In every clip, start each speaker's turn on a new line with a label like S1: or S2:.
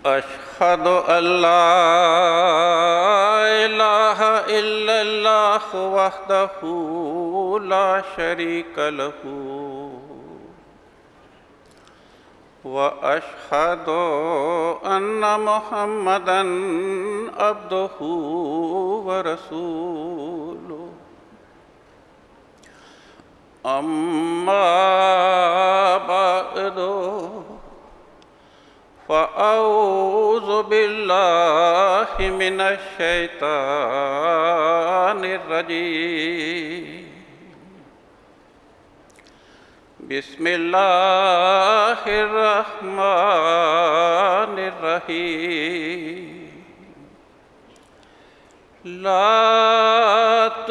S1: أشهد أن لا إله إلا الله وحده لا شريك له وأشهد أن محمدًا عبده ورسوله أما بعد فأعوذ بالله من الشيطان الرجيم بسم الله الرحمن الرحيم لا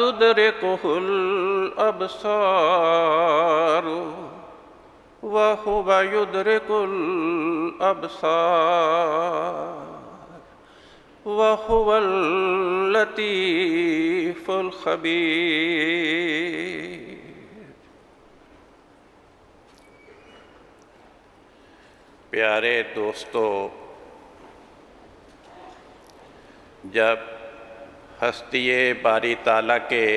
S1: تدركه الأبصار وهو يدرك الأبصار وهو اللطيف الخبير۔ پیارے دوستو، جب ہستی باری تعالیٰ کے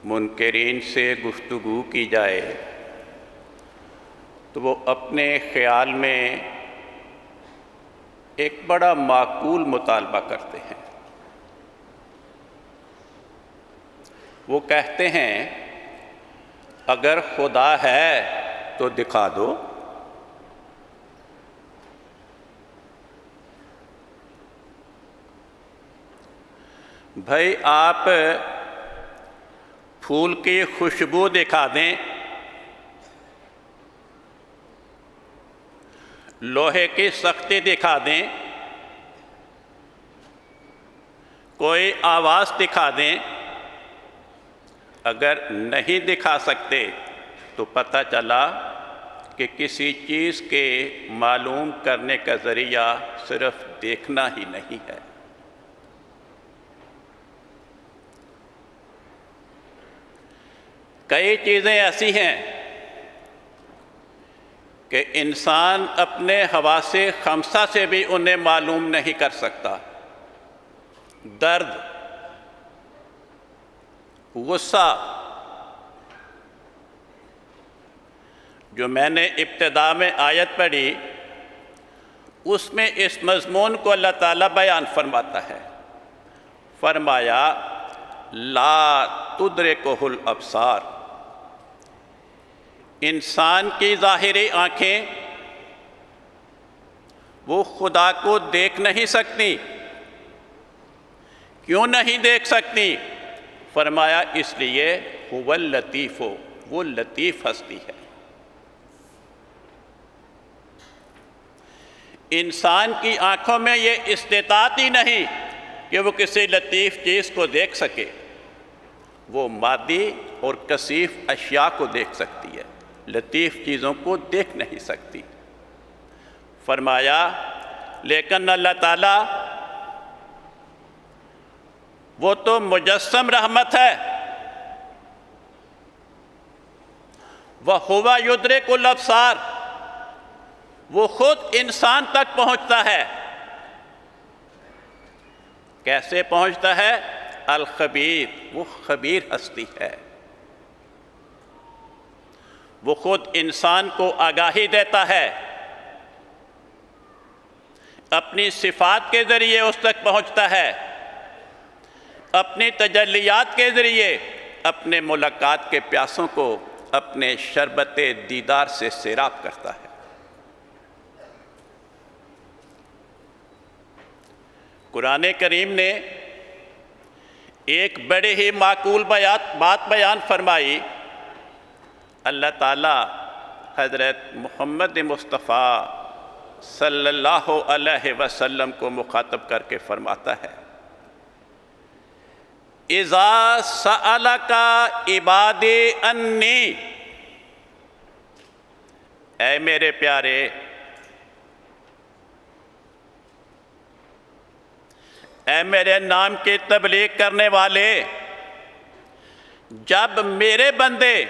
S1: منکرین سے گفتگو کی جائے تو وہ اپنے خیال میں ایک بڑا معقول مطالبہ کرتے ہیں۔ وہ کہتے ہیں اگر خدا ہے تو دکھا دو۔ بھائی آپ پھول کی خوشبو دکھا دیں، لوہے کی سختی دکھا دیں، کوئی آواز دکھا دیں، اگر نہیں دکھا سکتے تو پتہ چلا کہ کسی چیز کے معلوم کرنے کا ذریعہ صرف دیکھنا ہی نہیں ہے۔ کئی چیزیں ایسی ہیں کہ انسان اپنے حواس خمسہ سے بھی انہیں معلوم نہیں کر سکتا۔ درد، غصہ، جو میں نے ابتدا میں آیت پڑھی اس میں اس مضمون کو اللہ تعالیٰ بیان فرماتا ہے۔ فرمایا لا تدرکہ الابصار، انسان کی ظاہری آنکھیں وہ خدا کو دیکھ نہیں سکتی۔ کیوں نہیں دیکھ سکتی؟ فرمایا اس لیے هو اللطیف، وہ لطیف ہستی ہے۔ انسان کی آنکھوں میں یہ استطاعت ہی نہیں کہ وہ کسی لطیف چیز کو دیکھ سکے، وہ مادی اور کثیف اشیاء کو دیکھ سکتی ہے، لطیف چیزوں کو دیکھ نہیں سکتی۔ فرمایا لیکن اللہ تعالیٰ وہ تو مجسم رحمت ہے، وَهُوَ يُدْرِكُ الْأَبْصَارَ، وہ خود انسان تک پہنچتا ہے۔ کیسے پہنچتا ہے؟ الخبیر، وہ خبیر ہستی ہے، وہ خود انسان کو آگاہی دیتا ہے، اپنی صفات کے ذریعے اس تک پہنچتا ہے، اپنی تجلیات کے ذریعے اپنے ملاقات کے پیاسوں کو اپنے شربت دیدار سے سیراب کرتا ہے۔ قرآن کریم نے ایک بڑے ہی معقول بات بیان فرمائی۔ اللہ تعالیٰ حضرت محمد مصطفیٰ صلی اللہ علیہ وسلم کو مخاطب کر کے فرماتا ہے اذا سألک عبادی انی، اے میرے پیارے، اے میرے نام کی تبلیغ کرنے والے، جب میرے بندے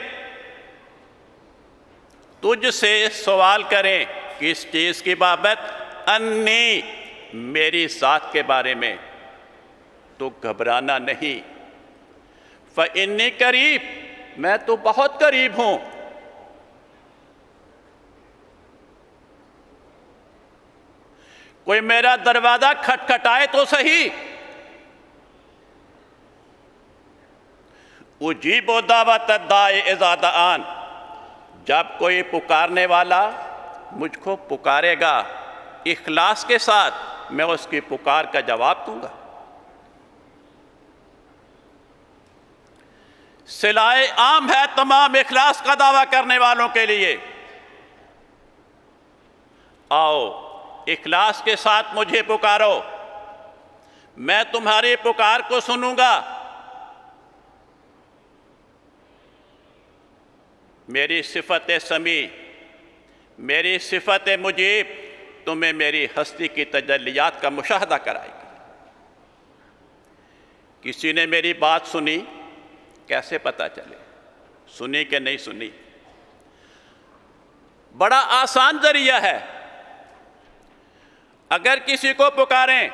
S1: تجھ سے سوال کریں کس چیز کی بابت، انی، میری ذات کے بارے میں تو گھبرانا نہیں، فإنی قریب، میں تو بہت قریب ہوں۔ کوئی میرا دروازہ کھٹکھٹائے تو صحیح، اجیب دعوت الداعی اذا دعان، جب کوئی پکارنے والا مجھ کو پکارے گا اخلاص کے ساتھ، میں اس کی پکار کا جواب دوں گا۔ صلائے عام ہے تمام اخلاص کا دعویٰ کرنے والوں کے لیے، آؤ اخلاص کے ساتھ مجھے پکارو، میں تمہاری پکار کو سنوں گا۔ میری صفت سمیع، میری صفت مجیب تمہیں میری ہستی کی تجلیات کا مشاہدہ کرائے گی۔ کسی نے میری بات سنی، کیسے پتہ چلے سنی کہ نہیں سنی؟ بڑا آسان ذریعہ ہے، اگر کسی کو پکاریں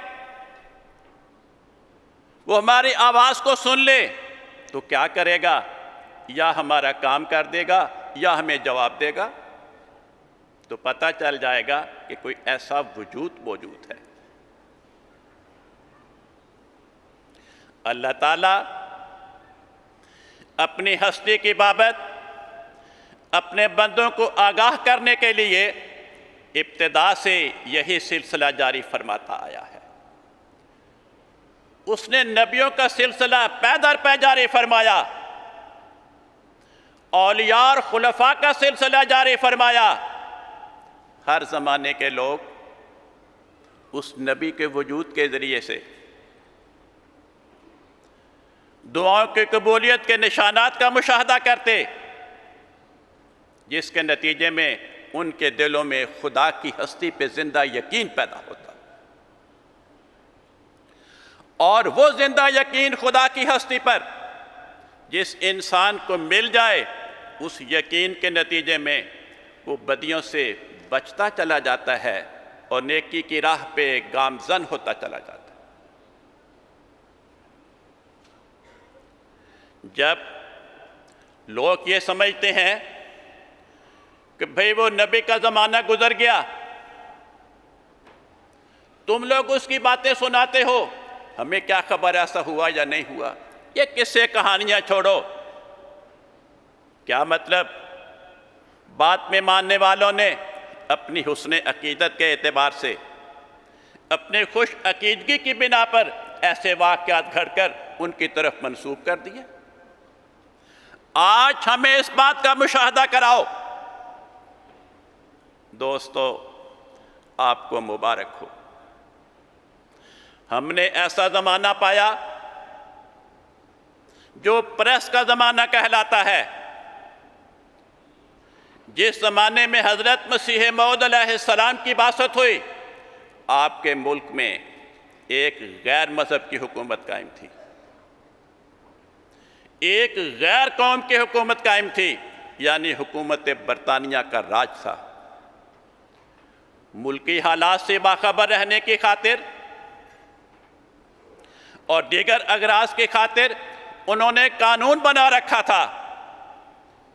S1: وہ ہماری آواز کو سن لے تو کیا کرے گا؟ یا ہمارا کام کر دے گا یا ہمیں جواب دے گا، تو پتہ چل جائے گا کہ کوئی ایسا وجود موجود ہے۔ اللہ تعالیٰ اپنی ہستی کی بابت اپنے بندوں کو آگاہ کرنے کے لیے ابتدا سے یہی سلسلہ جاری فرماتا آیا ہے۔ اس نے نبیوں کا سلسلہ پے در پے جاری فرمایا، اولیاء اور خلفاء کا سلسلہ جاری فرمایا۔ ہر زمانے کے لوگ اس نبی کے وجود کے ذریعے سے دعاؤں کی قبولیت کے نشانات کا مشاہدہ کرتے، جس کے نتیجے میں ان کے دلوں میں خدا کی ہستی پہ زندہ یقین پیدا ہوتا، اور وہ زندہ یقین خدا کی ہستی پر جس انسان کو مل جائے، اس یقین کے نتیجے میں وہ بدیوں سے بچتا چلا جاتا ہے اور نیکی کی راہ پہ گامزن ہوتا چلا جاتا ہے۔ جب لوگ یہ سمجھتے ہیں کہ بھئی وہ نبی کا زمانہ گزر گیا، تم لوگ اس کی باتیں سناتے ہو، ہمیں کیا خبر ایسا ہوا یا نہیں ہوا، یہ قصے کہانیاں چھوڑو۔ کیا مطلب؟ بات میں ماننے والوں نے اپنی حسن عقیدت کے اعتبار سے، اپنے خوش عقیدگی کی بنا پر ایسے واقعات گھڑ کر ان کی طرف منسوب کر دیے۔ آج ہمیں اس بات کا مشاہدہ کراؤ۔ دوستو، آپ کو مبارک ہو، ہم نے ایسا زمانہ پایا جو پریس کا زمانہ کہلاتا ہے۔ جس زمانے میں حضرت مسیح موعود علیہ السلام کی بعثت ہوئی، آپ کے ملک میں ایک غیر مذہب کی حکومت قائم تھی، ایک غیر قوم کی حکومت قائم تھی، یعنی حکومت برطانیہ کا راج تھا۔ ملکی حالات سے باخبر رہنے کی خاطر اور دیگر اغراض کی خاطر انہوں نے قانون بنا رکھا تھا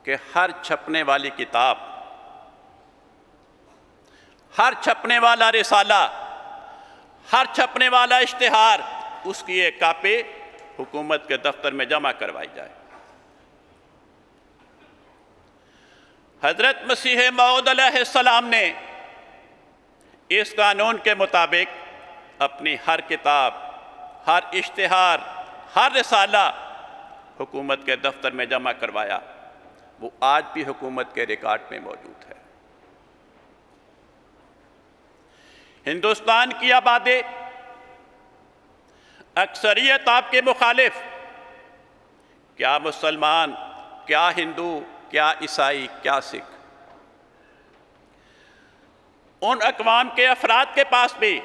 S1: کہ ہر چھپنے والی کتاب، ہر چھپنے والا رسالہ، ہر چھپنے والا اشتہار، اس کی ایک کاپی حکومت کے دفتر میں جمع کروائی جائے۔ حضرت مسیح موعود علیہ السلام نے اس قانون کے مطابق اپنی ہر کتاب، ہر اشتہار، ہر رسالہ حکومت کے دفتر میں جمع کروایا۔ وہ آج بھی حکومت کے ریکارڈ میں موجود ہے۔ ہندوستان کی آبادی، اکثریت آپ کے مخالف، کیا مسلمان، کیا ہندو، کیا عیسائی، کیا سکھ، ان اقوام کے افراد کے پاس بھی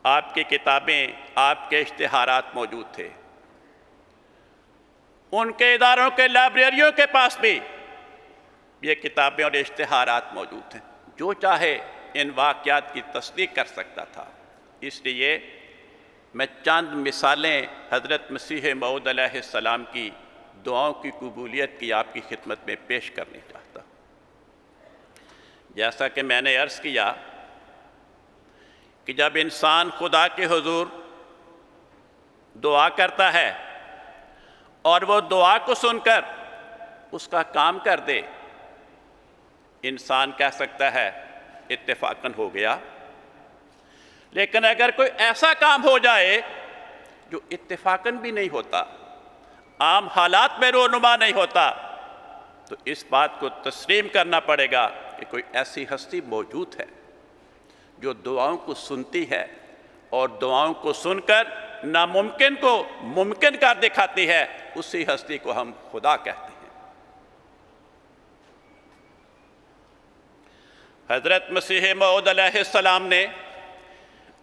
S1: آپ کی کتابیں، آپ کے اشتہارات موجود تھے۔ ان کے اداروں کے لائبریریوں کے پاس بھی یہ کتابیں اور اشتہارات موجود ہیں۔ جو چاہے ان واقعات کی تصدیق کر سکتا تھا۔ اس لیے میں چند مثالیں حضرت مسیح موعود علیہ السلام کی دعاؤں کی قبولیت کی آپ کی خدمت میں پیش کرنی چاہتا ہوں۔ جیسا کہ میں نے عرض کیا کہ جب انسان خدا کے حضور دعا کرتا ہے اور وہ دعا کو سن کر اس کا کام کر دے، انسان کہہ سکتا ہے اتفاقاً ہو گیا۔ لیکن اگر کوئی ایسا کام ہو جائے جو اتفاقاً بھی نہیں ہوتا، عام حالات میں رونما نہیں ہوتا، تو اس بات کو تسلیم کرنا پڑے گا کہ کوئی ایسی ہستی موجود ہے جو دعاؤں کو سنتی ہے اور دعاؤں کو سن کر ناممکن کو ممکن کر دکھاتی ہے۔ اسی ہستی کو ہم خدا کہتے ہیں۔ حضرت مسیح موعود علیہ السلام نے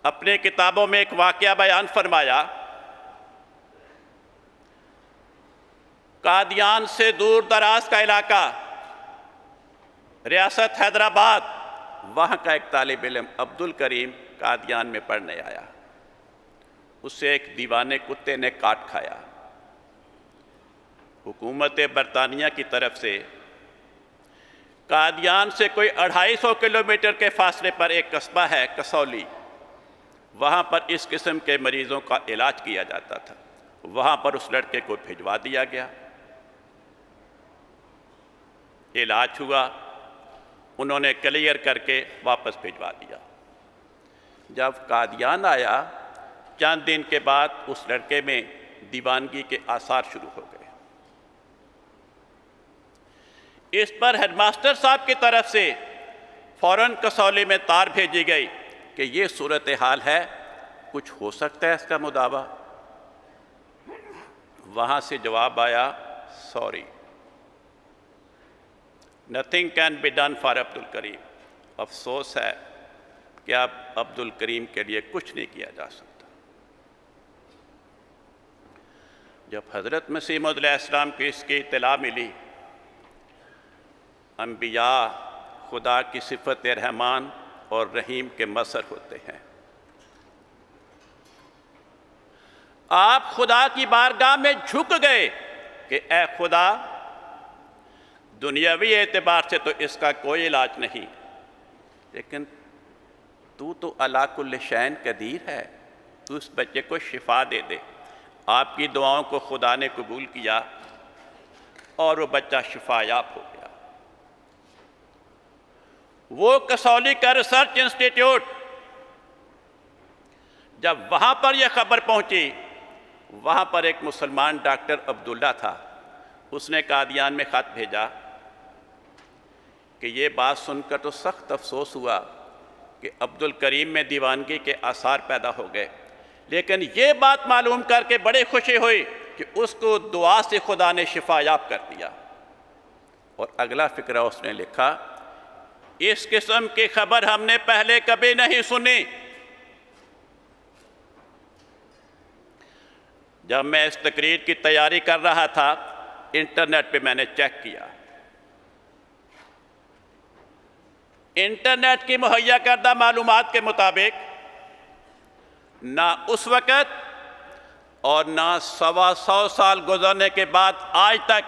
S1: اپنے کتابوں میں ایک واقعہ بیان فرمایا۔ قادیان سے دور دراز کا علاقہ، ریاست حیدرآباد، وہاں کا ایک طالب علم عبد الکریم قادیان میں پڑھنے آیا۔ اسے ایک دیوانے کتے نے کاٹ کھایا۔ حکومت برطانیہ کی طرف سے قادیان سے کوئی 250 کلومیٹر کے فاصلے پر ایک قصبہ ہے کسولی، وہاں پر اس قسم کے مریضوں کا علاج کیا جاتا تھا۔ وہاں پر اس لڑکے کو بھجوا دیا گیا۔ علاج ہوا، انہوں نے کلیئر کر کے واپس بھجوا دیا۔ جب قادیان آیا، چند دن کے بعد اس لڑکے میں دیوانگی کے آثار شروع ہو گئے۔ اس پر ہیڈ ماسٹر صاحب کی طرف سے فوراً کسولی میں تار بھیجی گئی کہ یہ صورتحال ہے، کچھ ہو سکتا ہے اس کا مداوع۔ وہاں سے جواب آیا، sorry, nothing can be done for Abdul Karim. افسوس ہے کہ اب عبد الکریم کے لیے کچھ نہیں کیا جا سکتا۔ جب حضرت مسیح موعود علیہ السلام کو اس کی اطلاع ملی، انبیاء خدا کی صفت رحمان اور رحیم کے مظہر ہوتے ہیں۔ آپ خدا کی بارگاہ میں جھک گئے کہ اے خدا، دنیاوی اعتبار سے تو اس کا کوئی علاج نہیں، لیکن تو علی کل شیء قدیر ہے، تو اس بچے کو شفا دے دے۔ آپ کی دعاؤں کو خدا نے قبول کیا اور وہ بچہ شفا یاب ہو گیا۔ وہ کسولی کا ریسرچ انسٹیٹیوٹ، جب وہاں پر یہ خبر پہنچی، وہاں پر ایک مسلمان ڈاکٹر عبداللہ تھا، اس نے قادیان میں خط بھیجا کہ یہ بات سن کر تو سخت افسوس ہوا کہ عبد الکریم میں دیوانگی کے آثار پیدا ہو گئے، لیکن یہ بات معلوم کر کے بڑی خوشی ہوئی کہ اس کو دعا سے خدا نے شفا یاب کر دیا۔ اور اگلا فقرہ اس نے لکھا، اس قسم کی خبر ہم نے پہلے کبھی نہیں سنی۔ جب میں اس تقریر کی تیاری کر رہا تھا، انٹرنیٹ پہ میں نے چیک کیا، انٹرنیٹ کی مہیا کردہ معلومات کے مطابق نہ اس وقت اور نہ 125 سال گزرنے کے بعد آج تک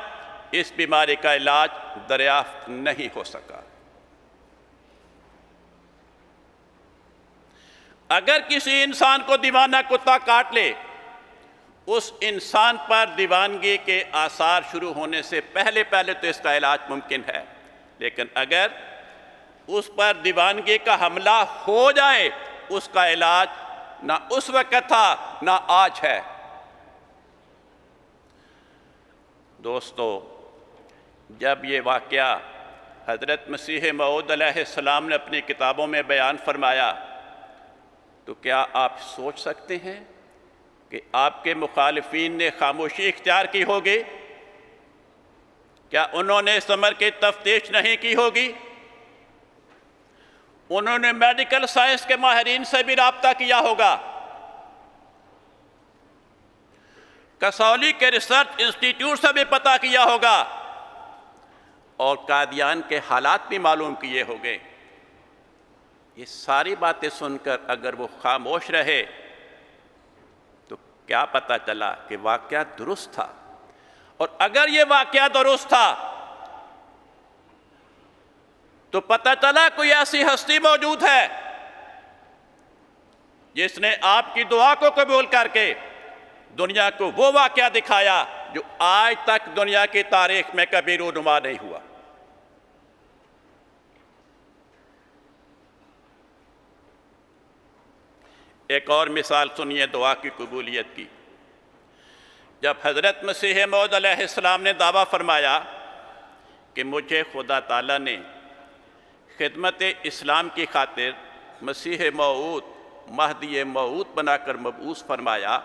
S1: اس بیماری کا علاج دریافت نہیں ہو سکا۔ اگر کسی انسان کو دیوانہ کتا کاٹ لے، اس انسان پر دیوانگی کے آثار شروع ہونے سے پہلے تو اس کا علاج ممکن ہے، لیکن اگر اس پر دیوانگی کا حملہ ہو جائے، اس کا علاج نہ اس وقت تھا نہ آج ہے۔ دوستو، جب یہ واقعہ حضرت مسیح موعود علیہ السلام نے اپنی کتابوں میں بیان فرمایا، تو کیا آپ سوچ سکتے ہیں کہ آپ کے مخالفین نے خاموشی اختیار کی ہوگی؟ کیا انہوں نے اس امر کی تفتیش نہیں کی ہوگی؟ انہوں نے میڈیکل سائنس کے ماہرین سے بھی رابطہ کیا ہوگا، کسولی کے ریسرچ انسٹیٹیوٹ سے بھی پتہ کیا ہوگا، اور قادیان کے حالات بھی معلوم کیے ہوگے۔ یہ ساری باتیں سن کر اگر وہ خاموش رہے تو کیا پتہ چلا کہ واقعہ درست تھا، اور اگر یہ واقعہ درست تھا تو پتہ چلا کوئی ایسی ہستی موجود ہے جس نے آپ کی دعا کو قبول کر کے دنیا کو وہ واقعہ دکھایا جو آج تک دنیا کی تاریخ میں کبھی رونما نہیں ہوا۔ ایک اور مثال سنیے دعا کی قبولیت کی۔ جب حضرت مسیح موعود علیہ السلام نے دعویٰ فرمایا کہ مجھے خدا تعالیٰ نے خدمت اسلام کی خاطر مسیح موعود، مہدی موعود بنا کر مبعوث فرمایا،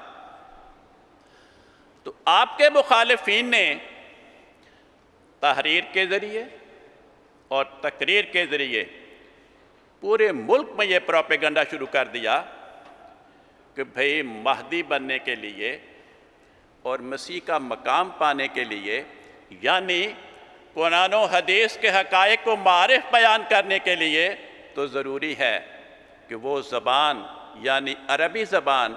S1: تو آپ کے مخالفین نے تحریر کے ذریعے اور تقریر کے ذریعے پورے ملک میں یہ پروپیگنڈا شروع کر دیا کہ بھئی مہدی بننے کے لیے اور مسیح کا مقام پانے کے لیے، یعنی قرآن و حدیث کے حقائق کو معرف بیان کرنے کے لیے، تو ضروری ہے کہ وہ زبان یعنی عربی زبان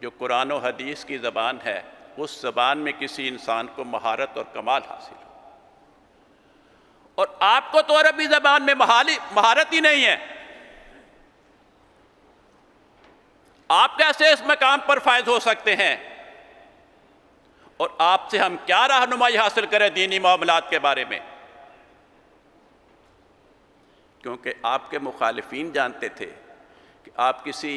S1: جو قرآن و حدیث کی زبان ہے، اس زبان میں کسی انسان کو مہارت اور کمال حاصل ہو۔ اور آپ کو تو عربی زبان میں مہارت ہی نہیں ہے، آپ کیسے اس مقام پر فائز ہو سکتے ہیں؟ اور آپ سے ہم کیا رہنمائی حاصل کریں دینی معاملات کے بارے میں؟ کیونکہ آپ کے مخالفین جانتے تھے کہ آپ کسی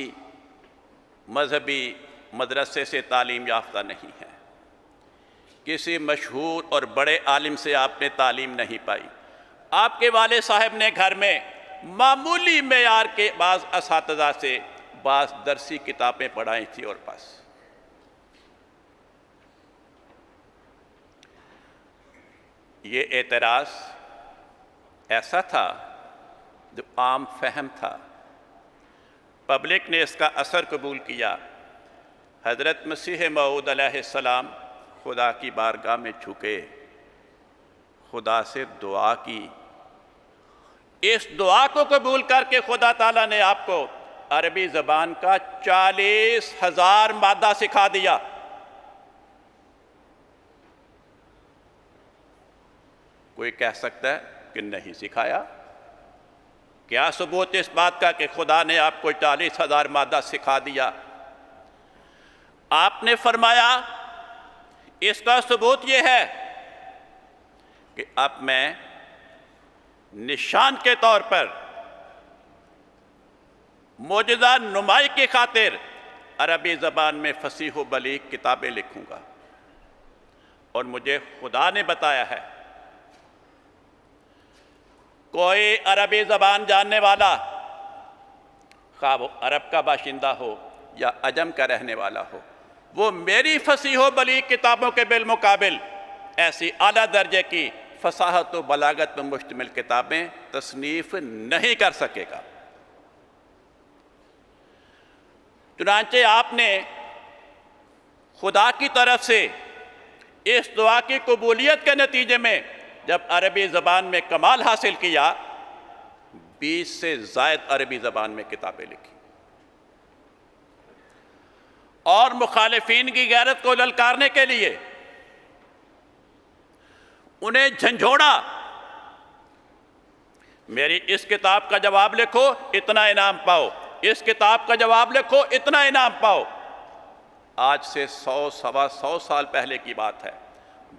S1: مذہبی مدرسے سے تعلیم یافتہ نہیں ہیں، کسی مشہور اور بڑے عالم سے آپ نے تعلیم نہیں پائی۔ آپ کے والد صاحب نے گھر میں معمولی معیار کے بعض اساتذہ سے بعض درسی کتابیں پڑھائی تھی، اور بس۔ یہ اعتراض ایسا تھا جو عام فہم تھا، پبلک نے اس کا اثر قبول کیا۔ حضرت مسیح موعود علیہ السلام خدا کی بارگاہ میں جھکے، خدا سے دعا کی۔ اس دعا کو قبول کر کے خدا تعالیٰ نے آپ کو عربی زبان کا 40,000 مادہ سکھا دیا۔ کوئی کہہ سکتا ہے کہ نہیں سکھایا؟ کیا ثبوت اس بات کا کہ خدا نے آپ کو 40,000 مادہ سکھا دیا؟ آپ نے فرمایا اس کا ثبوت یہ ہے کہ اب میں نشان کے طور پر معجزہ نمائی کی خاطر عربی زبان میں فصیح و بلیغ کتابیں لکھوں گا، اور مجھے خدا نے بتایا ہے کوئی عربی زبان جاننے والا، خواہ وہ عرب کا باشندہ ہو یا عجم کا رہنے والا ہو، وہ میری فصیح و بلیغ کتابوں کے بالمقابل ایسی اعلیٰ درجے کی فصاحت و بلاغت میں مشتمل کتابیں تصنیف نہیں کر سکے گا۔ چنانچہ آپ نے خدا کی طرف سے اس دعا کی قبولیت کے نتیجے میں جب عربی زبان میں کمال حاصل کیا، 20 سے زائد عربی زبان میں کتابیں لکھی، اور مخالفین کی غیرت کو للکارنے کے لیے انہیں جھنجھوڑا۔ میری اس کتاب کا جواب لکھو اتنا انعام پاؤ، اس کتاب کا جواب لکھو اتنا انعام پاؤ۔ آج سے 100 سوا 100 سال پہلے کی بات ہے،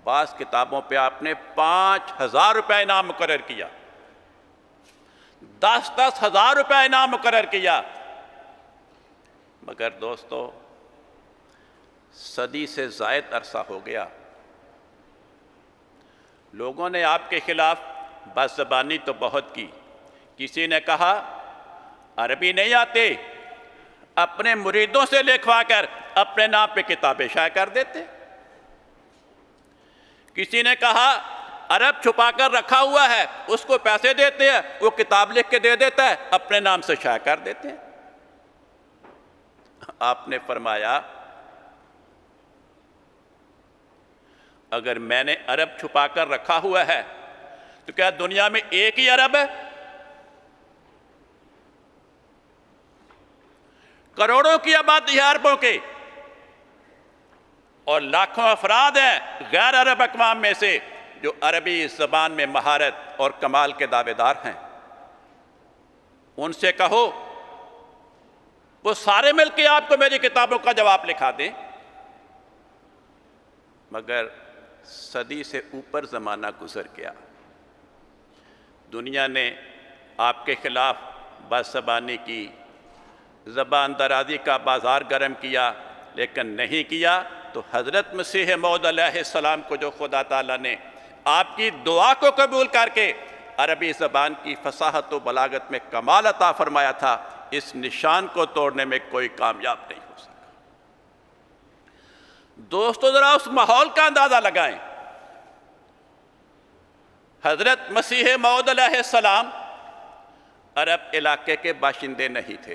S1: بعض کتابوں پہ آپ نے 5,000 روپے انعام مقرر کیا، 10,000 روپے انعام مقرر کیا۔ مگر دوستو، صدی سے زائد عرصہ ہو گیا، لوگوں نے آپ کے خلاف بد زبانی تو بہت کی۔ کسی نے کہا عربی نہیں آتے، اپنے مریدوں سے لکھوا کر اپنے نام پہ کتابیں شائع کر دیتے۔ کسی نے کہا عرب چھپا کر رکھا ہوا ہے، اس کو پیسے دیتے ہیں، وہ کتاب لکھ کے دے دیتا ہے، اپنے نام سے شائع کر دیتے ہیں۔ آپ نے فرمایا اگر میں نے عرب چھپا کر رکھا ہوا ہے تو کیا دنیا میں ایک ہی عرب ہے؟ کروڑوں کی آبادی ہے، اربوں کی، اور لاکھوں افراد ہیں غیر عرب اقوام میں سے جو عربی زبان میں مہارت اور کمال کے دعوے دار ہیں۔ ان سے کہو وہ سارے مل کے آپ کو میری کتابوں کا جواب لکھا دیں، مگر صدی سے اوپر زمانہ گزر گیا، دنیا نے آپ کے خلاف بد زبانی کی، زبان درازی کا بازار گرم کیا، لیکن نہیں کیا تو حضرت مسیح موعود علیہ السلام کو جو خدا تعالیٰ نے آپ کی دعا کو قبول کر کے عربی زبان کی فصاحت و بلاغت میں کمال عطا فرمایا تھا، اس نشان کو توڑنے میں کوئی کامیاب نہیں ہو سکا۔ دوستو ذرا اس ماحول کا اندازہ لگائیں۔ حضرت مسیح موعود علیہ السلام عرب علاقے کے باشندے نہیں تھے،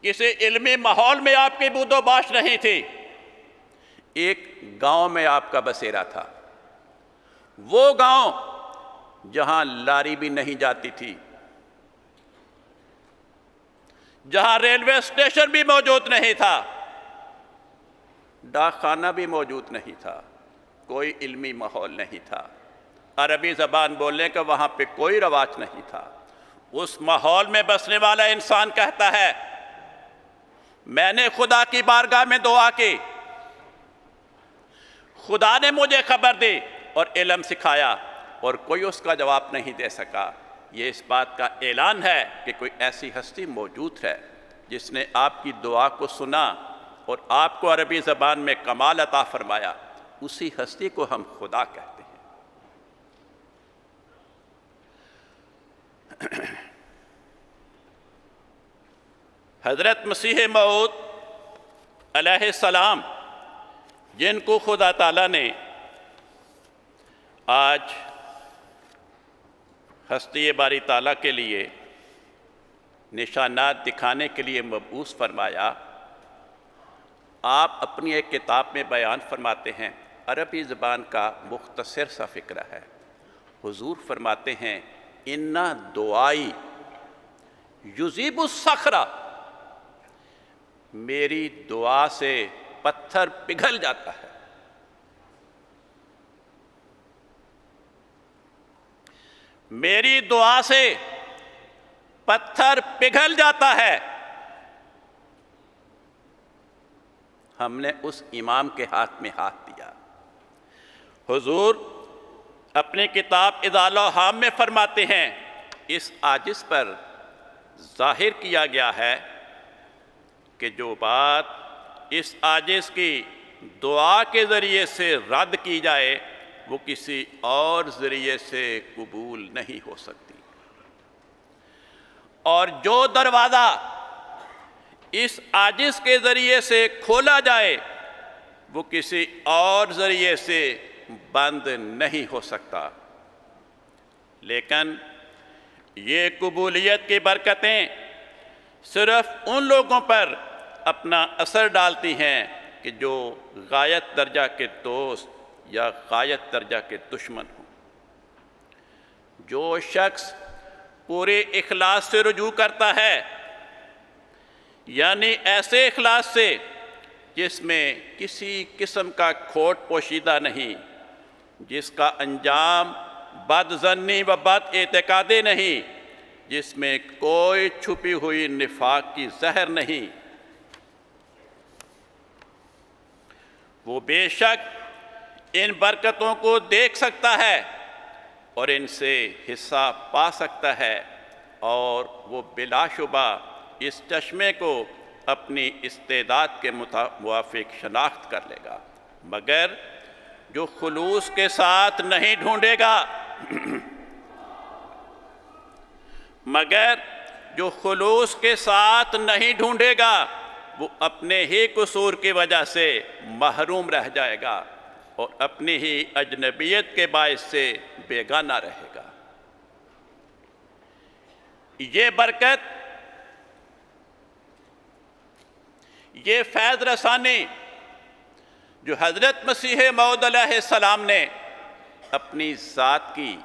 S1: کسی علمی ماحول میں آپ کی بود و باش نہیں تھی، ایک گاؤں میں آپ کا بسیرا تھا، وہ گاؤں جہاں لاری بھی نہیں جاتی تھی، جہاں ریلوے اسٹیشن بھی موجود نہیں تھا، ڈاک خانہ بھی موجود نہیں تھا، کوئی علمی ماحول نہیں تھا، عربی زبان بولنے کا وہاں پہ کوئی رواج نہیں تھا۔ اس ماحول میں بسنے والا انسان کہتا ہے میں نے خدا کی بارگاہ میں دعا کی، خدا نے مجھے خبر دی اور علم سکھایا، اور کوئی اس کا جواب نہیں دے سکا۔ یہ اس بات کا اعلان ہے کہ کوئی ایسی ہستی موجود ہے جس نے آپ کی دعا کو سنا اور آپ کو عربی زبان میں کمال عطا فرمایا، اسی ہستی کو ہم خدا کہتے ہیں۔ حضرت مسیح موعود علیہ السلام جن کو خدا تعالیٰ نے آج ہستی باری تعالیٰ کے لیے نشانات دکھانے کے لیے مبعوث فرمایا، آپ اپنی ایک کتاب میں بیان فرماتے ہیں، عربی زبان کا مختصر سا فقرہ ہے۔ حضور فرماتے ہیں اِنَّ دعائی یذیب الصخرہ، میری دعا سے پتھر پگھل جاتا ہے۔ میری دعا سے پتھر پگھل جاتا ہے۔ ہم نے اس امام کے ہاتھ میں ہاتھ دیا۔ حضور اپنی کتاب اضالہ الحام میں فرماتے ہیں اس عاجز پر ظاہر کیا گیا ہے کہ جو بات اس عاجز کی دعا کے ذریعے سے رد کی جائے وہ کسی اور ذریعے سے قبول نہیں ہو سکتی، اور جو دروازہ اس عاجز کے ذریعے سے کھولا جائے وہ کسی اور ذریعے سے بند نہیں ہو سکتا۔ لیکن یہ قبولیت کی برکتیں صرف ان لوگوں پر اپنا اثر ڈالتی ہیں کہ جو غایت درجہ کے دوست یا غایت درجہ کے دشمن ہوں۔ جو شخص پورے اخلاص سے رجوع کرتا ہے، یعنی ایسے اخلاص سے جس میں کسی قسم کا کھوٹ پوشیدہ نہیں، جس کا انجام بد ظنی و بد اعتقادی نہیں، جس میں کوئی چھپی ہوئی نفاق کی زہر نہیں، وہ بے شک ان برکتوں کو دیکھ سکتا ہے اور ان سے حصہ پا سکتا ہے، اور وہ بلا شبہ اس چشمے کو اپنی استعداد کے موافق شناخت کر لے گا، مگر جو خلوص کے ساتھ نہیں ڈھونڈے گا وہ اپنے ہی قصور کی وجہ سے محروم رہ جائے گا اور اپنی ہی اجنبیت کے باعث سے بیگانہ رہے گا۔ یہ برکت، یہ فیض رسانی جو حضرت مسیح موعود علیہ السلام نے اپنی ذات کی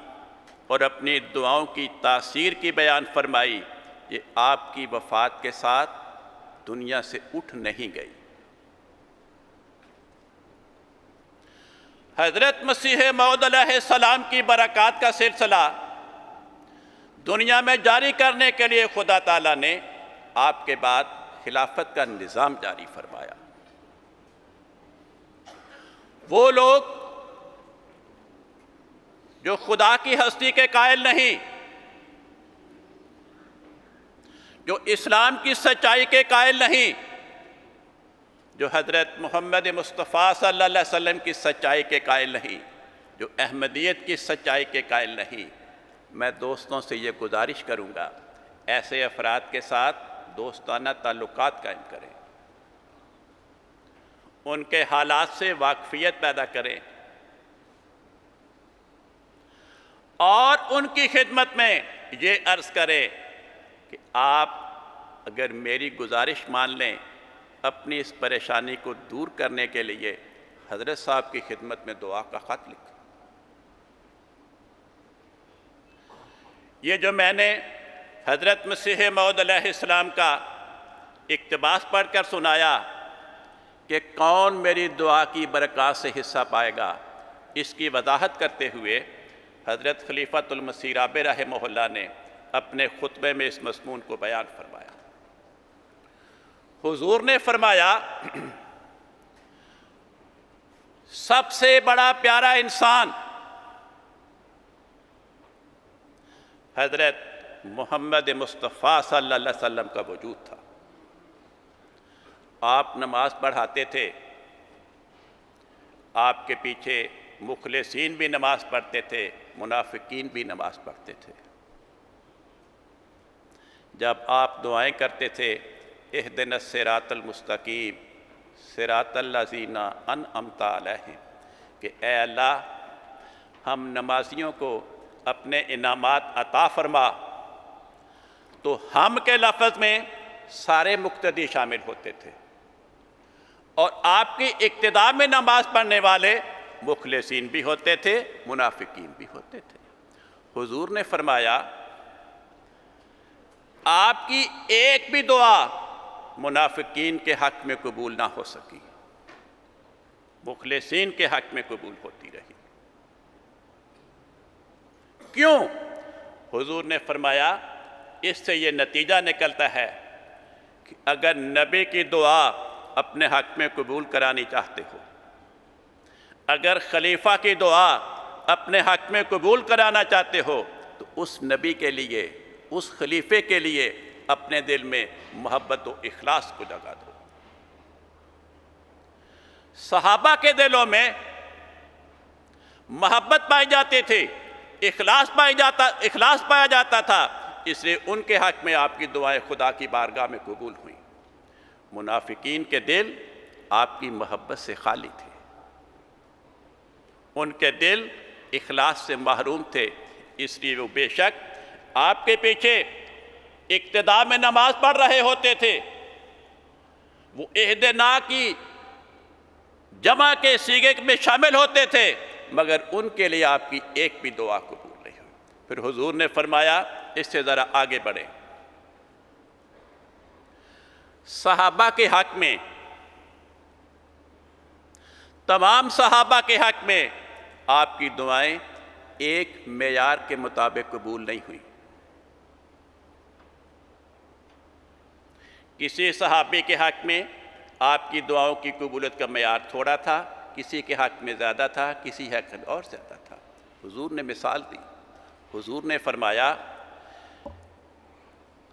S1: اور اپنی دعاؤں کی تاثیر کی بیان فرمائی، یہ آپ کی وفات کے ساتھ دنیا سے اٹھ نہیں گئی۔ حضرت مسیح موعود علیہ السلام کی برکات کا سلسلہ دنیا میں جاری کرنے کے لیے خدا تعالیٰ نے آپ کے بعد خلافت کا نظام جاری فرمایا۔ وہ لوگ جو خدا کی ہستی کے قائل نہیں، جو اسلام کی سچائی کے قائل نہیں، جو حضرت محمد مصطفیٰ صلی اللہ علیہ وسلم کی سچائی کے قائل نہیں، جو احمدیت کی سچائی کے قائل نہیں، میں دوستوں سے یہ گزارش کروں گا، ایسے افراد کے ساتھ دوستانہ تعلقات قائم کریں، ان کے حالات سے واقفیت پیدا کریں، اور ان کی خدمت میں یہ عرض کریں کہ آپ اگر میری گزارش مان لیں، اپنی اس پریشانی کو دور کرنے کے لیے حضرت صاحب کی خدمت میں دعا کا خط لکھیں۔ یہ جو میں نے حضرت مسیح موعود علیہ السلام کا اقتباس پڑھ کر سنایا کہ کون میری دعا کی برکات سے حصہ پائے گا، اس کی وضاحت کرتے ہوئے حضرت خلیفۃ المسیح رابع رحمہ اللہ نے اپنے خطبے میں اس مضمون کو بیان فرمایا۔ حضور نے فرمایا، سب سے بڑا پیارا انسان حضرت محمد مصطفیٰ صلی اللہ علیہ وسلم کا وجود تھا۔ آپ نماز پڑھاتے تھے، آپ کے پیچھے مخلصین بھی نماز پڑھتے تھے، منافقین بھی نماز پڑھتے تھے۔ جب آپ دعائیں کرتے تھے، اہدنا الصراط المستقیم صراط الذین انعمت علیہم، کہ اے اللہ ہم نمازیوں کو اپنے انعامات عطا فرما، تو ہم کے لفظ میں سارے مقتدی شامل ہوتے تھے، اور آپ کی اقتداء میں نماز پڑھنے والے مخلصین بھی ہوتے تھے، منافقین بھی ہوتے تھے۔ حضور نے فرمایا، آپ کی ایک بھی دعا منافقین کے حق میں قبول نہ ہو سکی، مخلصین کے حق میں قبول ہوتی رہی۔ کیوں؟ حضور نے فرمایا، اس سے یہ نتیجہ نکلتا ہے کہ اگر نبی کی دعا اپنے حق میں قبول کرانی چاہتے ہو، اگر خلیفہ کی دعا اپنے حق میں قبول کرانا چاہتے ہو، تو اس نبی کے لیے، اس خلیفے کے لیے اپنے دل میں محبت و اخلاص کو جگا دو۔ صحابہ کے دلوں میں محبت پائی جاتی تھی، اخلاص پایا جاتا تھا، اس لیے ان کے حق میں آپ کی دعائیں خدا کی بارگاہ میں قبول ہوئیں۔ منافقین کے دل آپ کی محبت سے خالی تھے، ان کے دل اخلاص سے محروم تھے، اس لیے وہ بے شک آپ کے پیچھے اقتداء میں نماز پڑھ رہے ہوتے تھے، وہ اہدنا کی جمع کے صیغے میں شامل ہوتے تھے، مگر ان کے لیے آپ کی ایک بھی دعا قبول نہیں ہوئی۔ پھر حضور نے فرمایا، اس سے ذرا آگے بڑھیں، صحابہ کے حق میں، تمام صحابہ کے حق میں آپ کی دعائیں ایک معیار کے مطابق قبول نہیں ہوئی۔ کسی صحابی کے حق میں آپ کی دعاؤں کی قبولیت کا معیار تھوڑا تھا، کسی کے حق میں زیادہ تھا، کسی حق میں اور زیادہ تھا۔ حضور نے مثال دی، حضور نے فرمایا،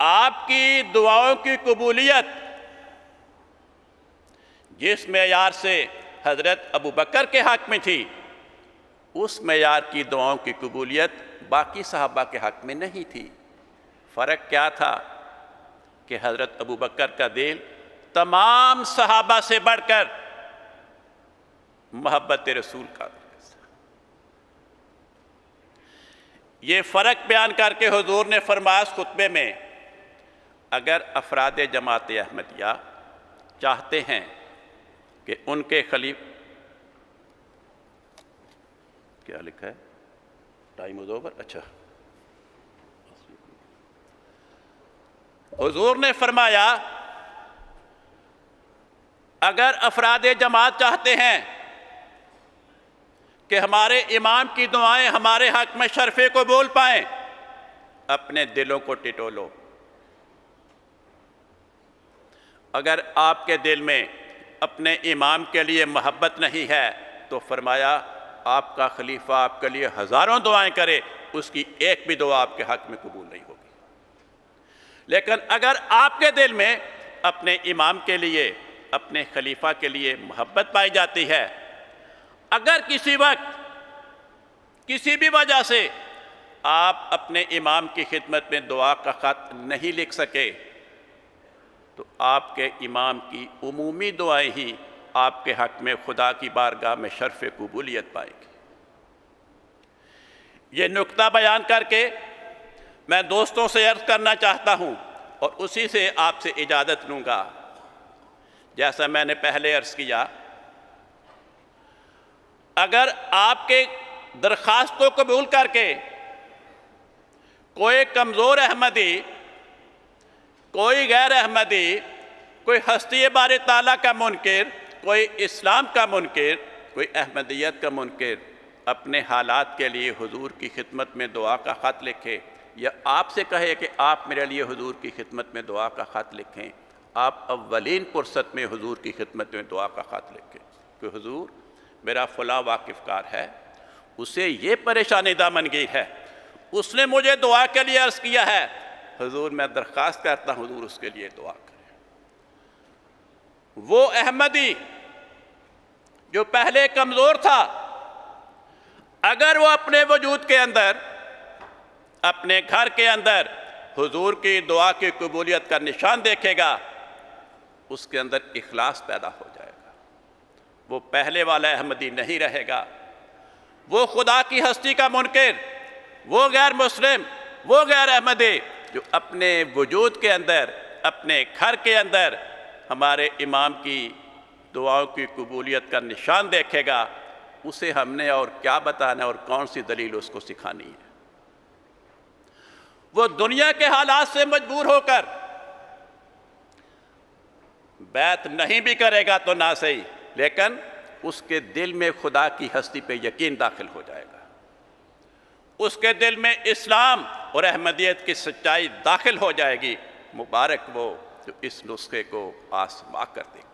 S1: آپ کی دعاؤں کی قبولیت جس معیار سے حضرت ابوبکر کے حق میں تھی، اس معیار کی دعاؤں کی قبولیت باقی صحابہ کے حق میں نہیں تھی۔ فرق کیا تھا کہ حضرت ابوبکر کا دل تمام صحابہ سے بڑھ کر محبت رسول کا، یہ فرق بیان کر کے حضور نے فرمایا اس خطبے میں، اگر افراد جماعت احمدیہ چاہتے ہیں کہ ان کے کیا لکھا ہے؟ ٹائم از اوور، اچھا حضور نے فرمایا اگر افراد جماعت چاہتے ہیں کہ ہمارے امام کی دعائیں ہمارے حق میں شرفِ قبول پائیں، اپنے دلوں کو ٹٹولو۔ اگر آپ کے دل میں اپنے امام کے لیے محبت نہیں ہے تو فرمایا آپ کا خلیفہ آپ کے لیے ہزاروں دعائیں کرے، اس کی ایک بھی دعا آپ کے حق میں قبول نہیں ہوگی۔ لیکن اگر آپ کے دل میں اپنے امام کے لیے، اپنے خلیفہ کے لیے محبت پائی جاتی ہے، اگر کسی وقت کسی بھی وجہ سے آپ اپنے امام کی خدمت میں دعا کا خط نہیں لکھ سکے تو آپ کے امام کی عمومی دعائیں ہی آپ کے حق میں خدا کی بارگاہ میں شرف قبولیت پائیں گی۔ یہ نکتہ بیان کر کے میں دوستوں سے عرض کرنا چاہتا ہوں اور اسی سے آپ سے اجازت لوں گا۔ جیسا میں نے پہلے عرض کیا، اگر آپ کے درخواست کو قبول کر کے کوئی کمزور احمدی، کوئی غیر احمدی، کوئی ہستی باری تعالیٰ کا منکر، کوئی اسلام کا منکر، کوئی احمدیت کا منکر اپنے حالات کے لیے حضور کی خدمت میں دعا کا خط لکھے یا آپ سے کہے کہ آپ میرے لیے حضور کی خدمت میں دعا کا خط لکھیں، آپ اولین فرصت میں حضور کی خدمت میں دعا کا خط لکھیں کہ حضور میرا فلاں واقف کار ہے، اسے یہ پریشانی دامنگیر ہے، اس نے مجھے دعا کے لیے عرض کیا ہے، حضور میں درخواست کرتا ہوں حضور اس کے لیے دعا کریں۔ وہ احمدی جو پہلے کمزور تھا، اگر وہ اپنے وجود کے اندر، اپنے گھر کے اندر حضور کی دعا کی قبولیت کا نشان دیکھے گا، اس کے اندر اخلاص پیدا ہو جائے گا، وہ پہلے والا احمدی نہیں رہے گا، وہ خدا کی ہستی کا منکر، وہ غیر مسلم، وہ غیر احمدی جو اپنے وجود کے اندر، اپنے گھر کے اندر ہمارے امام کی دعاؤں کی قبولیت کا نشان دیکھے گا، اسے ہم نے اور کیا بتانا اور کون سی دلیل اس کو سکھانی ہے۔ وہ دنیا کے حالات سے مجبور ہو کر بیعت نہیں بھی کرے گا تو نہ صحیح، لیکن اس کے دل میں خدا کی ہستی پہ یقین داخل ہو جائے گا، اس کے دل میں اسلام اور احمدیت کی سچائی داخل ہو جائے گی۔ مبارک وہ جو اس نسخے کو آزما کر دے گا۔